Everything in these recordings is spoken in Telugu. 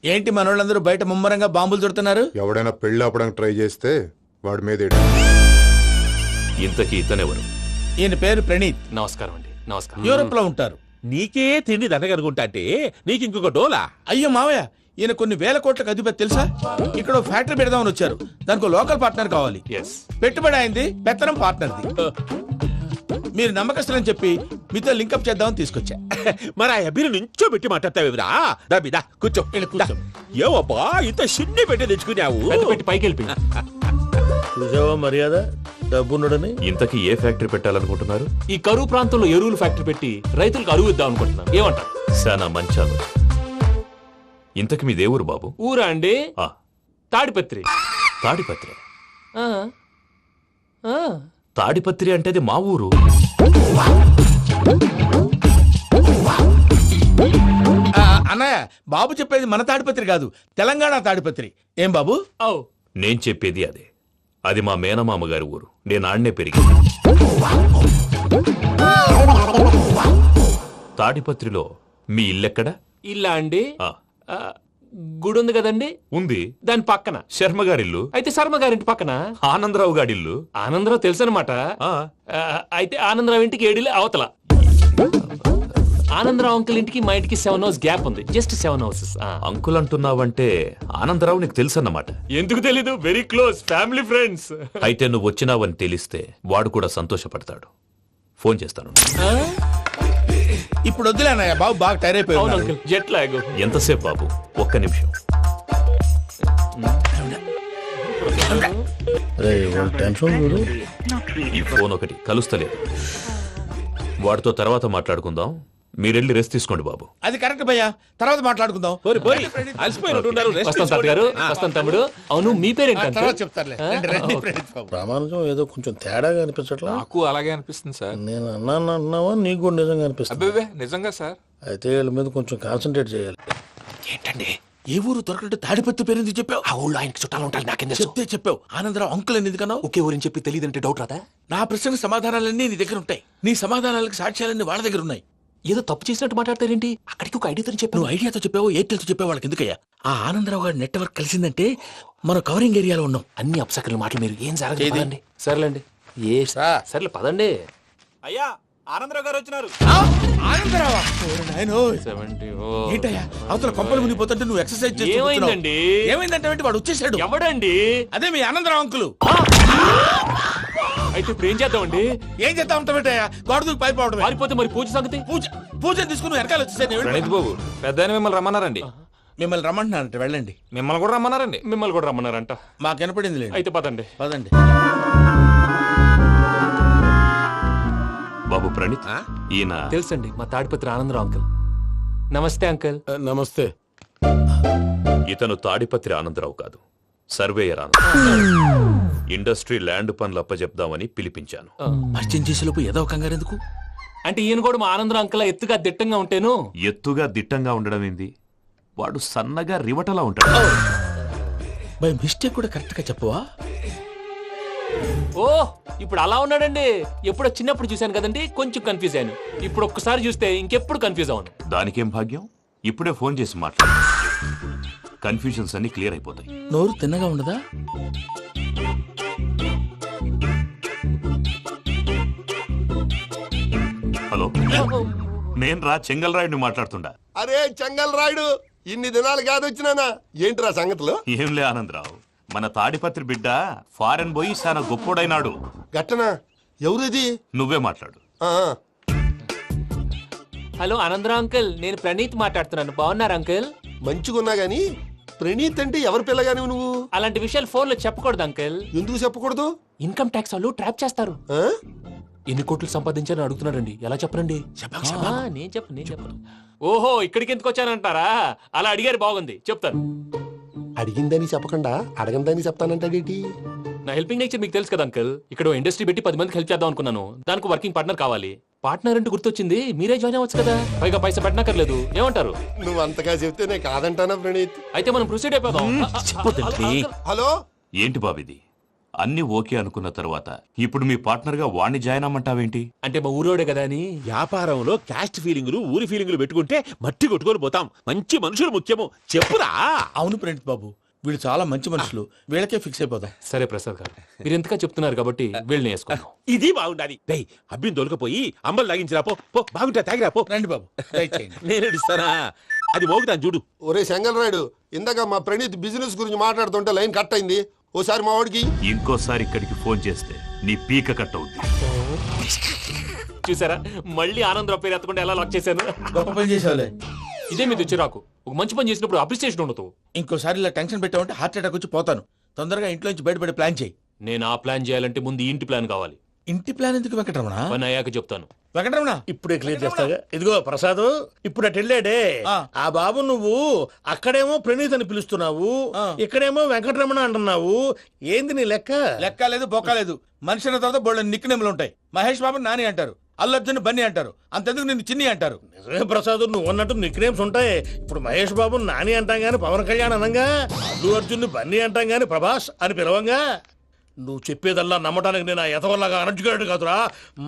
ఏంటి మనోళ్ళందరూ బయట ముమ్మరంగా బాంబులు దొరుకుతున్నారు? ఎవడైనా పెళ్లి ఆపడానికి ట్రై చేస్తే వాడి మీద ఇంతకీ ఇతనెవరు? ఈయన పేరు ప్రణీత్. నమస్కారం అండి. నమస్కారం. యూరోప్ లో ఉంటారు. నీకే తిండి దండగనుకుంటా అంటే నీకు ఇంకొక డోలా? అయ్యో మావయ్య, ఈయన కొన్ని వేల కోట్లకు అధిపతి తెలుసా? ఇక్కడ ఓ ఫ్యాక్టరీ పెడదామని వచ్చారు. దానికి లోకల్ పార్ట్నర్ కావాలి. ఎస్. పెట్టుబడి అయింది, పెత్తనం పార్ట్నర్ది. మీరు నమ్మకస్తులని చెప్పి మీతో లింకప్ చేద్దామని తీసుకొచ్చా. మరి ఆ అబ్బిని నుంచో పెట్టి మాట్లాడతావేమిరా? దాబిదా కూర్చో. కూర్చో. ఏవబ్బా ఇంత సిన్ని పెట్టి తెచ్చుకున్నావు? పెద్ద పెట్టి పైకి వెళ్ళి చూసావా మర్యాద డబ్బున్నడని. ఇంతకీ ఏ ఫ్యాక్టరీ పెట్టాలనుకుంటున్నారు? ఈ కరువు ప్రాంతంలో ఎరువులు ఫ్యాక్టరీ పెట్టి రైతులకు అరువు ఇద్దాం అనుకుంటున్నాను. ఏమంటారు? శానా మంచాలు. ఇంతకి మీ దేవురు బాబు? ఊరా అండి? ఆ, తాడిపత్రి. తాడిపత్రి. ఆ. ఆ. తాడిపత్రి అంటే అది మా ఊరు. అన్నయ్య, బాబు చెప్పేది మన తాడిపత్రి కాదు, తెలంగాణ తాడిపత్రి. ఏం బాబు? ఔ. నేను చెప్పేది అదే. అది మా మేనమామ గారి ఊరు. నేను ఆడనే పెరిగి. తాడిపత్రిలో మీ ఇల్లెక్కడ? ఇల్లా అండి? ఆ, ఆ, గుడి ఉంది కదండి, ఉంది. దాని పక్కన. శర్మ గారిల్లు. అయితే శర్మ గారింటి పక్కన ఆనందరావు గారిల్లు. ఆనందరావు తెలుసు అనమాట. ఆ, అయితే ఆనందరావు ఇంటికి ఏడిలే అవతల. ఆనందరావు అంకుల్ ఇంటికి మా ఇంటికి 7 హౌస్ గ్యాప్ ఉంది. Just 7 houses. అంకుల్ అంటున్నావంటే ఆనందరావు నీకు తెలుసన్నమాట. ఎందుకు తెలీదు? Very close family friends. అయితే నువ్వు వచ్చినావని తెలిస్తే వాడు కూడా సంతోషపడతాడు. ఫోన్ చేస్తాను. ఇప్పుడు వద్దులే అన్నయ్య, బాబు బాగా టైర్ అవును అయిపోయి. Uncle, jet lag. ఎంతసేపు బాబు? ఒక్క నిమిషం. రే వాళ్ళ టెన్షన్ చూడు. ఈ ఫోన్ ఒకటి కలుస్తలేదు. వాడితో తర్వాత మాట్లాడుకుందాం. మీరెళ్ళి రెస్ట్ తీసుకోండి బాబు. అది కరెక్ట్ భయ్యా, తర్వాత మాట్లాడుకుందాం. అలసిపోయినట్టున్నారు. రెస్ట్ వస్తాం తాత గారు. వస్తాం తమ్ముడు. అవును, మీ పేరేంటి తర్వాత అంకుల్? చెప్తారులే. రండి, రండి, ప్రణీత్ బాబు. ప్రామాణికం ఏదో కొంచెం తేడాగా అనిపించట్లా. నాకు అలాగే అనిపిస్తుంది సార్. నేను అన్నాను అంటున్నావా, నీకు కూడా నిజంగా అనిపిస్తుంది. అబ్బే నిజంగా సార్. అయితే వీళ్ళ మీద కొంచెం కాన్సన్ట్రేట్ చేయాలి. ఏంటండి? ఏ ఊరు దొరకట్టు తాడిపత్రి పేరు ఎందుకు చెప్పావు? ఆ ఊళ్ళో ఆయనకి చుట్టాలు ఉంటారు. నాకేం చెప్తే చెప్పావు. ఆనందరావు అంకుల్ అని ఎందుకన్నావు? ఒకే ఊరిని చెప్పి తెలియదంటే డౌట్ రాదా? నా ప్రశ్నకు సమాధానాలన్నీ నీ దగ్గర ఉంటాయి. నీ సమాధానాలకు సాక్ష్యాలన్నీ వాళ్ళ దగ్గర ఉన్నాయి. ఏదో తప్పు చేసినట్టు మాట్లాడతారేంటి? అక్కడికి ఒక ఐడియాతో చెప్పాను. నువ్వు ఐడియాతో చెప్పావు, ఎయిర్టెల్తో చెప్పావు, వాళ్ళకి ఎందుకయ్యా? ఆ ఆనందరావు గారి నెట్వర్క్ కలిసిందంటే మనం కవరింగ్ ఏరియాలో ఉన్నాం. అన్ని అప్సకర్ల మాటలు మీరు ఏం జరగదండి. సర్లేండి. సర్లే పదండి. అయ్యా ఆనందరావు గారు వచ్చినారు. ఆనందరావా? నాయనోయ్. 70. ఏంటయ్యా అవతల కొంపలు మునిగిపోతుంటే నువ్వు ఎక్సర్సైజ్ చేస్తూ ఏమైందండి? కూర్చున్నావు. ఏమైందంటే వాడు వచ్చేసాడు. ఎవడండి? అదే మీ ఆనందరావు అంకులు. అయితే ఇప్పుడు ఏం చేద్దామండి? ఏం చేస్తా ఉంటావేటయ్యా? గోడ దూకి పైపోవడమే. పారిపోతే మరి పూజ సంగతి? పూజ తీసుకుని వెనకాల వచ్చేసాడు. ప్రణీత్ బాబు, పెద్ద మిమ్మల్ని రమ్మన్నారండి. మిమ్మల్ని రమ్మంటున్నానంట, వెళ్ళండి. మిమ్మల్ని కూడా రమ్మన్నారండి. మిమ్మల్ని కూడా రమ్మన్నారంట. మాకు వినపడింది లేదు. అయితే పదండి. పదండి. బాబు ప్రణీత్, ఈయన తెలుసండి, మా తాడిపత్రి ఆనందరావు అంకుల్. నమస్తే అంకుల్. నమస్తే. ఇతను తాడిపత్రి ఆనందరావు కాదు, సర్వేయర్ ఆనందరావు. ఇండస్ట్రీ ల్యాండ్ పనులు అప్పజెప్దామని పిలిపించాను. పరిచయం చేసేలోపు ఏదో కంగారు ఎందుకు? అంటే ఈయన కూడా మా ఆనందరావు అంకుల్ ఎత్తుగా దిట్టంగా ఉంటేను. ఎత్తుగా దిట్టంగా ఉండడం ఏంది? వాడు సన్నగా రివటలా ఉంటాడు. బై మిస్టేక్ కూడా కరెక్ట్ గా చెప్పవా? ఓ, ఇప్పుడు అలా ఉన్నాడండి. ఎప్పుడో చిన్నప్పుడు చూశాను కదండి, కొంచెం కన్ఫ్యూజ్ అయ్యాను. ఇప్పుడు ఒక్కసారి చూస్తే ఇంకెప్పుడు కన్ఫ్యూజ్ అవ్వను. దానికేం భాగ్యం? ఇప్పుడే ఫోన్ చేసి మాట్లాడు. కన్ఫ్యూజన్స్ అన్ని క్లియర్ అయిపోతాయి. నోరు తిన్నగా ఉండదా? హలో, నేను రా చెంగల్ రాయుడిని మాట్లాడుతుండా. అరే చెంగల్ రాయుడు, ఇన్ని దినాలు కాదు వచ్చినానా? ఏంట్రా సంగతులు? ఏంలే ఆనందరావు, మన తాడిపత్రి బిడ్డ ఫారెన్ పోయి చాలా గొప్పోడైనాడు. గట్టనా? ఎవరిది? నువ్వే మాట్లాడు. ఆ, హలో ఆనందరావు అంకుల్, నేను ప్రణీత్ మాట్లాడుతున్నాను. బాగున్నారు అంకుల్? మంచిగున్నా గాని ప్రణీత్ అంటే ఎవరి పిల్లగాని నువ్వు? అలాంటి విషయాలు ఫోన్ లో చెప్పకూడదు అంకుల్. ఎందుకు చెప్పకూడదు? ఇన్కమ్ ట్యాక్స్ వాళ్ళు ట్రాప్ చేస్తారు. ఆ? ఎన్ని కోట్లు సంపాదించాలని అడుగుతున్నారండి. ఎలా చెప్పరండి? నేను చెప్పను. ఓహో, ఇక్కడికి ఎందుకు వచ్చానంటారా? అలా అడిగారు, బాగుంది, చెప్తాను. అడిగిందని చెప్పకుండా అడగందని చెప్తానంటాడేటి? నా హెల్పింగ్ నేచర్ మీకు తెలుసు కదా అంకుల్. ఇక్కడ ఇండస్ట్రీ పెట్టి 10 మందికి హెల్ప్ చేద్దాం అనుకున్నాను. దానికి వర్కింగ్ పార్ట్నర్ కావాలి. పార్ట్నర్ అంటే గుర్తొచ్చింది, మీరే జాయిన్ అవ్వచ్చు కదా. పైగా పైసా పెట్టనక్కర్లేదు. ఏమంటారు? నువ్వు అంతగా చెప్తే నేను కాదంటానా ప్రణీత్? అయితే మనం ప్రొసీడ్ అయిపోదాం. చెప్పొద్దండి. హలో, ఏంటి బాబిది? అన్ని ఓకే అనుకున్న తర్వాత ఇప్పుడు మీ పార్ట్నర్ గా వాణ్ణి జాయిన్ అమ్మంటావేంటి? అంటే మా ఊరోడే కదా అని. వ్యాపారంలో క్యాస్ట్ ఫీలింగులు ఊరి ఫీలింగులు పెట్టుకుంటే మట్టి కొట్టుకొని పోతాం. మంచి మనుషులు ముఖ్యము. చెప్పురా. అవును ప్రణీత్ బాబు, వీళ్ళు చాలా మంచి మనుషులు, వీళ్ళకే ఫిక్స్ అయిపోదాం. సరే ప్రసాద్ గారు, మీరు ఎంతగా చెప్తున్నారు కాబట్టి వీళ్ళని వేసుకుందాం. ఇది బాగుండాలి. డై అబ్బిని దొలకపోయి అమ్మలు లాగించిరా పో. పో బాగుంటా తాగిరా పో. రండి బాబు, దయచేయండి. నేను ఇస్తానా? అది మోగుతాను చూడు. ఒరే చెంగల్ రాయుడు, ఇందాక మా ప్రణీత్ బిజినెస్ గురించి మాట్లాడుతుంటే లైన్ కట్ అయింది. ఓసారి మా వాడికి ఇంకోసారి ఇక్కడికి ఫోన్ చేస్తే నీ పీక కట్ అవుద్ది. చూసారా, మళ్ళీ ఆనందరావు పేరు ఎత్తకుండా ఎలా లాక్ చేశాను. గొప్ప పని చేసేవాళ్ళే. ఇదే మీద చిరాకు. ఒక మంచి పని చేసినప్పుడు అప్రిసియేషన్ ఉండదు. ఇంకోసారి ఇలా టెన్షన్ పెట్టామంటే హార్ట్ అటాక్ వచ్చి పోతాను. తొందరగా ఇంట్లో నుంచి బయటపడే ప్లాన్ చేయి. నేను ఆ ప్లాన్ చేయాలంటే ముందు ఈ ఇంటి ప్లాన్ కావాలి. ఇంటి ప్లాన్ ఎందుకు వెంకటరమణ? పని అయ్యాక చెప్తాను. వెంకటరమణ ఇప్పుడే క్లియర్ చేస్తాగా. ఇదిగో ప్రసాద్, ఇప్పుడు అటు వెళ్ళాడే ఆ. ఆ బాబు, నువ్వు అక్కడేమో ప్రణీత్ అని పిలుస్తున్నావు, ఆ. ఇక్కడేమో వెంకటరమణ అంటున్నావు. ఏంది నీ లెక్క? లెక్క లేదు, బొక్క లేదు. మనిషి అన్న తర్వాత బోళ్ళ నిక్నెములు ఉంటాయి. మహేష్ బాబు నాని అంటారు, అల్లు అర్జున్ బన్నీ అంటారు, అంతెందుకు నిన్ను చిన్ని అంటారు. నిజమే ప్రసాద్, నువ్వు అన్నట్టు నిక్నేమ్స్ ఉంటాయి. ఇప్పుడు మహేష్ బాబు నాని అంటాం గాని పవన్ కళ్యాణ్ అనంగా, అల్లు అర్జున్ బన్నీ అంటాం గాని ప్రభాస్ అని పిలవంగా. నువ్వు చెప్పేదల్లా నమ్మటానికి నేను ఆ ఎతవల్లాగా అనర్జుకేటెడ్ కాదురా.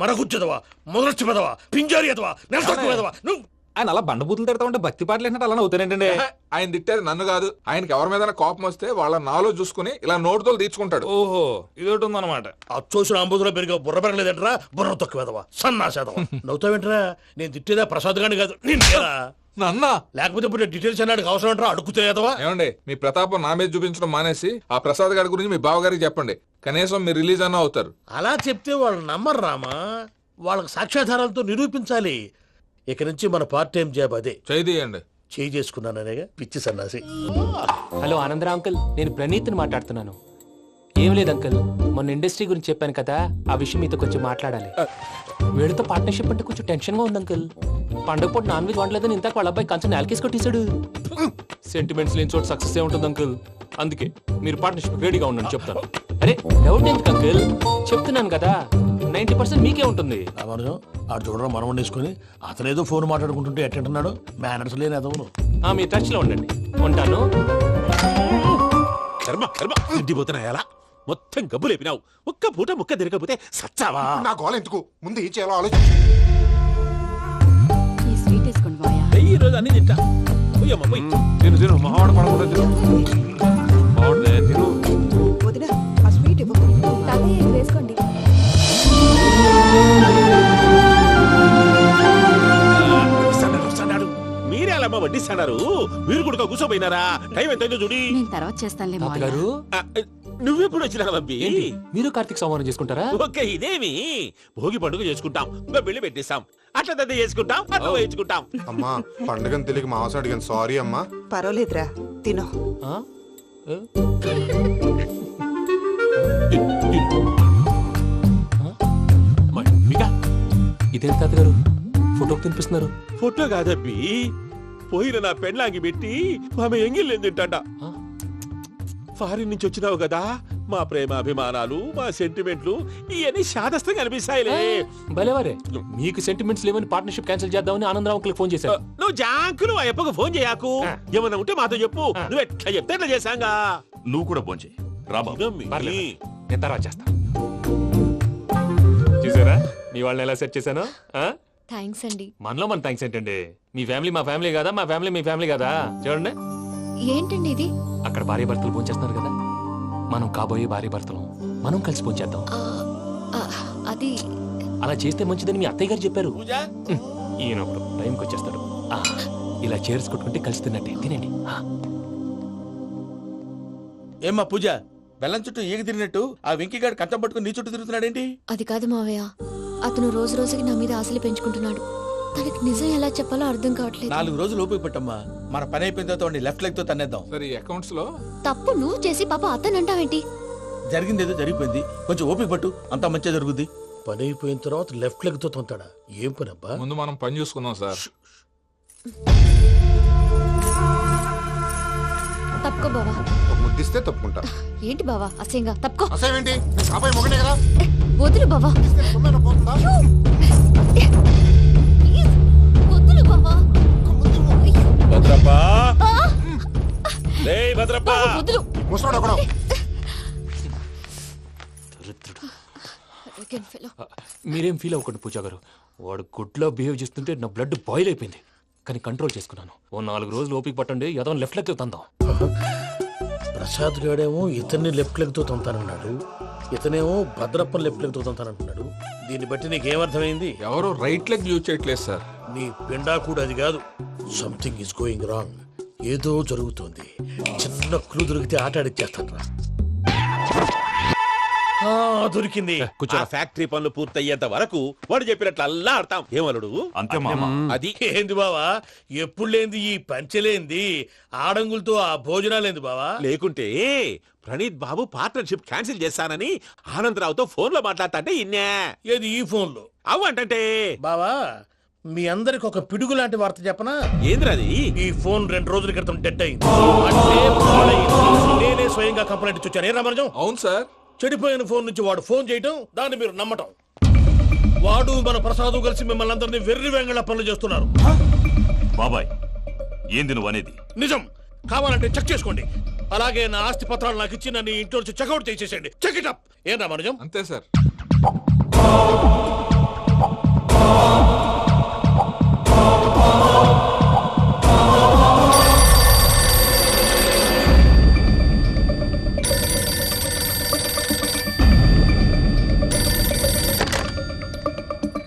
మరగుచ్చదవా, మొదలచ్చి పెదవా, పింజారి ఎదవా, నెలసొక్కు పెదవా నువ్వు. ఆయన అలా బండబూతులు తిడతా ఉంటే భక్తి పాటలు ఏంటంటే అలా అవుతానంటే. ఆయన తిట్టేది నన్ను కాదు, ఆయనకి ఎవరి మీద కోపం వస్తే వాళ్ళ నాలో చూసుకుని ఇలా నోటుతో తీర్చుకుంటాడు. ఓహో, ఇదొకటి ఉందన్నమాట. అచ్చోసిన అంబుధులో పెరిగా బుర్ర పెరగలేదంటరా, బుర్ర తొక్కువేదవా, సన్నాసేదవా. నవ్వుతావేంటరా? నేను తిట్టేదా ప్రసాద్ గాని కాదు, నిన్నేరా. నన్న లేకపోతే ఇప్పుడు డీటెయిల్స్ అన్నాడు అవసరం అంటారా? అడుగుతాయేదవా. ఏమండి, మీ ప్రతాపం నా మీద చూపించడం మానేసి ఆ ప్రసాద్ గారి గురించి మీ బావగారికి చెప్పండి. కనీసం మీరు రిలీజ్ అన్న అవుతారు. అలా చెప్తే వాళ్ళు నమ్మరు రామా. వాళ్ళకి సాక్ష్యాధారాలతో నిరూపించాలి. ఇక నుంచి మన పార్ట్ టైం జాబ్ అదే. చేయండి. చేయి చేసుకున్నాననేగా పిచ్చి సన్నాసి. హలో ఆనందరావు అంకుల్, నేను ప్రణీత్ని మాట్లాడుతున్నాను. ఏం లేదు అంకుల్, మొన్న ఇండస్ట్రీ గురించి చెప్పాను కదా, ఆ విషయం మీతో కొంచెం మాట్లాడాలి. వీళ్ళతో పార్ట్నర్షిప్ అంటే కొంచెం టెన్షన్ గా ఉంది అంకుల్. పండగ పూట నాన్ వెజ్ వండలేదని ఇంతకు వాళ్ళ అబ్బాయి కంచెం నేలకేసి కొట్టేశాడు. సెంటిమెంట్స్ లేని చోట సక్సెస్ ఏ ఉంటుంది అంకుల్. అందుకే మీరు పార్ట్నర్షిప్ రెడీగా ఉండండి, చెప్తాను. అరే డౌట్ ఎందుకు అంకుల్, చెప్తున్నాను కదా, 90% మీకే ఉంటుంది. రామానుజం ఆడు చూడడం మనం వండేసుకొని అతనేదో ఫోన్ మాట్లాడుకుంటుంటే ఎట్టంటున్నాడు. మేనర్స్ లేని అదవును. మీ టచ్ లో ఉండండి, ఉంటాను. కర్మ కర్మ తిండిపోతున్నాయలా. మొత్తం గబ్బు లేపినావు. ఒక్క పూట ముక్క తిరగకపోతే సచ్చావా? నా గోల ఎందుకు, ముందు ఏం చేయాలో ఆలోచించు. ఈ స్వీట్ వేసుకోండి బాయా. ఈ రోజు అన్ని తింటా. పోయమ్మ పోయి. తిను మహావాడ పడకుండా తిను. బాగుండే తిను. వదిన ఆ స్వీట్ ఇవ్వకు. తాతయ్య ఇది వేసుకోండి. వస్తాడు. మీరే అలా వడ్డిస్తాడారు. మీరు కూడా కూర్చోపోయినారా? టైం ఎంతైందో చూడి. నేను తర్వాత చేస్తానులే మావయ్య. తాతగారు, నువ్వెప్పుడు వచ్చినా బంబి? ఏంటి మీరు కార్తీక్ సంహారం చేసుకుంటారా? ఓకే, ఇదేమి భోగి పండుగ చేసుకుంటాం, ఇంకా పెళ్లి పెట్టేస్తాం, అట్లా దద్ద చేసుకుంటాం, అట్లా వేయించుకుంటాం. అమ్మా పండుగని తెలియక మాంసం అడిగాను, సారీ అమ్మా. పర్వాలేదురా, తినో. ఆ? ఏ? మీకా ఇదేంటి తాతగారు ఫోటోకి తినిపిస్తున్నారు? ఫోటో కాదబ్బి, పోయిన నా పెళ్ళాంగి పెట్టి ఆమె ఎంగిల్లేం తింటాడ. ఫారిన్ నుంచి వచ్చినావు కదా, మా ప్రేమ అభిమానాలు, మా సెంటిమెంట్లు ఇవన్నీ శాదస్తంగా అనిపిస్తాయిలే. భలేవారే, మీకు సెంటిమెంట్స్ లేవని పార్ట్నర్షిప్ క్యాన్సిల్ చేద్దామని ఆనందరావు అంకుల్ ఫోన్ చేశారు. నువ్వు జాంకులు ఆ అప్పకు ఫోన్ చేయకు. ఏమన్నా ఉంటే మాతో చెప్పు. నువ్వు ఎట్లా చెప్తే ఎట్లా చేశాంగా. నువ్వు కూడా ఫోన్ చేయి. రాబా. పర్లేదు, నేను తర్వాత చేస్తా. చూసారా మీ వాళ్ళని ఎలా సెట్ చేశాను? థ్యాంక్స్ అండి. మనలో మన థ్యాంక్స్ ఏంటండి, మీ ఫ్యామిలీ మా ఫ్యామిలీ కదా, మా ఫ్యామిలీ మీ ఫ్యామిలీ కదా. చూడండి, ఏంటండి ఇది? అక్కడ భార్య భర్తలు ఫోన్ చేస్తున్నారు కదా, మనం కాబోయే భార్య భర్తలు మనం కలిసి ఫోన్ చేద్దాం. అది అలా చేస్తే మంచిదని మీ అత్తయ్య గారు చెప్పారు. పూజ, ఈయన ఒకడు టైంకి వచ్చేస్తాడు. ఇలా చేర్స్ కొట్టుకుంటే కలిసి తిన్నట్టే, తినండి. ఏమ్మా పూజ, బెల్లం చుట్టూ ఈగ తిరిగినట్టు ఆ వెంకీగాడు కంచం పట్టుకుని నీ చుట్టూ తిరుగుతున్నాడేంటి? అది కాదు మావయ్య, అతను రోజు రోజుకి నా మీద ఆశలు పెంచుకుంటున్నాడు. తనకి నిజం ఎలా చెప్పాలో అర్థం కావట్లేదు. 4 రోజులు ఓపిక పట్టమ్మా, మన పని అయిపోయిన తర్వాత లెఫ్ట్ లెగ్ తో తన్నేద్దాం. సరే, అకౌంట్స్ లో తప్పు నువ్వు చేసి పాప అతను అంటావేంటి? జరిగింది ఏదో జరిగిపోయింది, కొంచెం ఓపిక పట్టు, అంతా మంచిగా జరుగుద్ది. పని అయిపోయిన తర్వాత లెఫ్ట్ లెగ్ తో తొంతాడా? ఏం పని అబ్బా? ముందు మనం పని చూసుకుందాం సార్. తప్పుకో బావా. ఒక ముద్దిస్తే తప్పుకుంటా. ఏంటి బావా అసహ్యంగా? తప్పుకో. అసేమేంటి, కాపాయి మొగనే కదా. వదులు బావా. సొమ్మేనా పోతుందా? ప్లీజ్, వదులు బావా. భద్రప్పా, భద్రప్పా, వదులు. ముసలోడు ఒకడు. Arrogant fellow. మీరేం ఫీల్ అవ్వకండి పూజా గారు. వాడు గుడ్లో బిహేవ్ చేస్తుంటే నా బ్లడ్ బాయిల్ అయిపోయింది. కానీ కంట్రోల్ చేసుకున్నాను. ఓ 4 రోజులు ఓపిక పట్టండి, ఏదో లెఫ్ట్ లెక్క తందాం. ప్రసాద్ గాడేమో ఇతన్ని లెఫ్ట్ లెగ్ తో తొంతానన్నాడు, ఇతనేమో భద్రప్పని లెఫ్ట్ లెగ్ తో తొంతానంటున్నాడు. దీన్ని బట్టి నీకేమర్థమైంది? ఎవరు రైట్ లెగ్ యూజ్ చేయట్లేదు సార్. నీ పిండా కూడా అది కాదు. Something is going wrong. ఏదో జరుగుతోంది. చిన్న క్లూ దొరికితే ఆట ఆడిచ్చేస్తాను రా. దొరికింది. ఆ ఫ్యాక్టరీ పనులు పూర్తయ్యేంత వరకు వాడు చెప్పినట్లు అల్లా ఆడతాం. ఏమలుడు అంతే మామ. అది ఏంది బావా, ఎప్పుడు లేంది ఈ పంచలేంది, ఆడంగులతో ఆ భోజనాలేంది బావా? లేకుంటే ప్రణీత్ బాబు పార్ట్నర్షిప్ క్యాన్సిల్ చేస్తానని ఆనందరావుతో ఫోన్ లో మాట్లాడతాంటే ఇన్నే. ఏది ఈ ఫోన్ లో? అవ్వంటే బావా, మీ అందరికి ఒక పిడుగు లాంటి వార్త చెప్పనా? ఏంద్రది? ఈ ఫోన్ 2 రోజుల క్రితం డెడ్ అయింది. అంటే పాడైంది. నేనే స్వయంగా కంప్లైంట్ ఇచ్చి వచ్చాను. ఏ రామరాజం? అవును సార్. చెడిపోయిన ఫోన్ నుంచి వాడు ఫోన్ చేయటం, దాన్ని మీరు నమ్మటం. వాడు మన ప్రసాదు కలిసి మిమ్మల్ని అందరినీ వెర్రి వెంగళ పనులు చేస్తున్నారు. బాబాయ్ ఏంది నువ్వు అనేది? నిజం. కావాలంటే చెక్ చేసుకోండి. అలాగే నా ఆస్తి పత్రాలు నాకు ఇచ్చి నన్ను ఇంట్లో నుంచి చెక్అౌట్ చేసేసండి. Check it up. ఏం రామరాజం? అంతే సార్.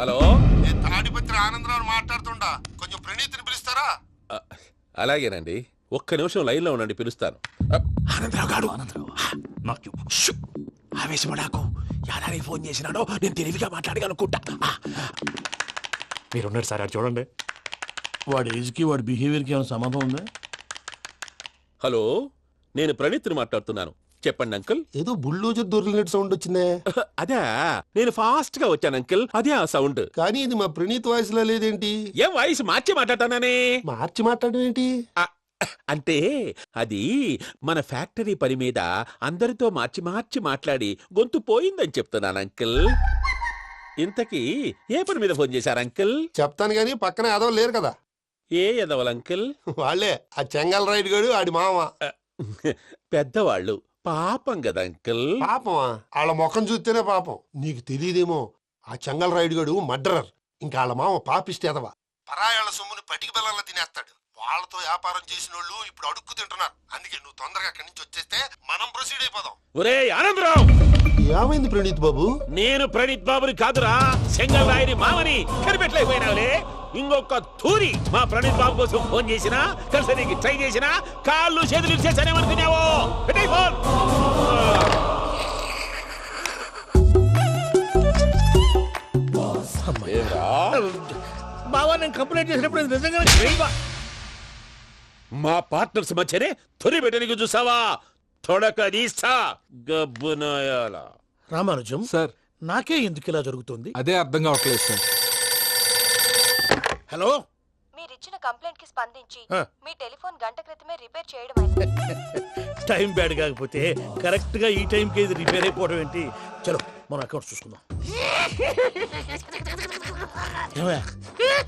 హలో, నేను తాడిపత్రి ఆనందరావు మాట్లాడుతుండా, కొంచెం ప్రణీతిని పిలుస్తారా? అలాగేనండి. ఒక్క నిమిషం లైన్ లో ఉండండి, పిలుస్తాను. ఆనందరావు గాడు ఆవేశపడాకు. యాదానికి ఫోన్ చేసినాడో నేను తెలివిగా మాట్లాడగలనుకుంటా. మీరున్నారు సార్, అది చూడండి. వాడి ఏజ్ కి వాడి బిహేవియర్ కి ఏమైనా సంబంధం ఉందా? హలో, నేను ప్రణీత్ని మాట్లాడుతున్నాను. చెప్పండి అంకుల్. ఏదో బుల్డోజర్ దొరికినట్టు సౌండ్ వచ్చిందే. అదే, నేను ఫాస్ట్ గా వచ్చాను అంకుల్. అదే ఆ సౌండ్. కానీ ఇది మా ప్రణీత్ వాయిస్ లో లేదేంటి? ఏం వాయిస్ మార్చి మాట్లాడతానే? మార్చి మాట్లాడడం ఏంటి? అంటే అది మన ఫ్యాక్టరీ పని మీద అందరితో మార్చి మార్చి మాట్లాడి గొంతు పోయిందని చెప్తున్నాను అంకుల్. ఇంతకీ ఏ పని మీద ఫోన్ చేశారు అంకుల్? చెప్తాను గానీ పక్కన యాదవ్ లేరు కదా. ఏ ఎదవలు అంకుల్? వాళ్ళే ఆ చెంగల్ రైడ్ గడు ఆడి మామ. పెద్దవాళ్ళు, పాపం కదా అంకుల్. పాపమా? వాళ్ళ ముఖం చూస్తేనే పాపం. నీకు తెలియదేమో, ఆ చెంగల్ రైడ్ గడు మర్డరర్. ఇంకా వాళ్ళ మామ పాపిస్తేదవా. పరాయాళ్ళ సొమ్ముని పటికి బెల్లంలో తినేస్తాడు. వాళ్ళతో వ్యాపారం చేసిన వాళ్ళు ఇప్పుడు అడుక్కు తింటున్నారు. అందుకే నువ్వు తొందరగా అక్కడి నుంచి వచ్చేస్తే మనం ప్రొసీడ్ అయిపోదాం. ఒరే ఆనందరావు, ఏమైంది ప్రణీత్ బాబు? నేను ప్రణీత్ బాబుని కాదురా, సెంగల్ రాయని మామని కనిపెట్టలేకపోయినావులే. ఇంకొక తూరి మా ప్రణీత్ బాబు కోసం ఫోన్ చేసినా, కలిసి ట్రై చేసినా కాళ్ళు చేతులు చేశానేమనుకున్నావో. పెట్టేయ్ ఫోన్. బావా, నేను కంప్లైంట్ చేసినప్పుడు ఇది నిజంగానే చేయవా? మా పార్ట్నర్స్ మధ్యనే తొలి పెట్టడానికి చూసావా? తొడక తీస్తా గబ్బునాయాల. రామానుజం సార్. నాకే ఎందుకు ఇలా జరుగుతుంది? అదే అర్థం కావట్లేదు సార్. హలో, మీరిచ్చిన కంప్లైంట్ కి స్పందించి ఆ. మీ టెలిఫోన్ గంట క్రితమే రిపేర్ చేయడం అయింది. టైం బ్యాడ్ కాకపోతే కరెక్ట్ గా ఈ టైం కి ఇది రిపేర్ అయిపోవడం ఏంటి? చలో మన అకౌంట్ చూసుకుందాం. ఏమయ్య,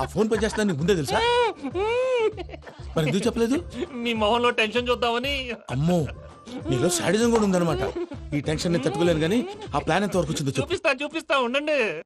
ఆ ఫోన్ పని చేస్తున్నా నీకు ముందే తెలుసా? మరి ఎందుకు చెప్పలేదు? మీ మొహంలో టెన్షన్ చూద్దామని. అమ్మో, నీలో శాడిజం కూడా ఉందన్నమాట. ఈ టెన్షన్ ని తట్టుకోలేను కానీ ఆ ప్లాన్ ఎంత వరకు వచ్చిందో చెప్పు. చూపిస్తా ఉండండి.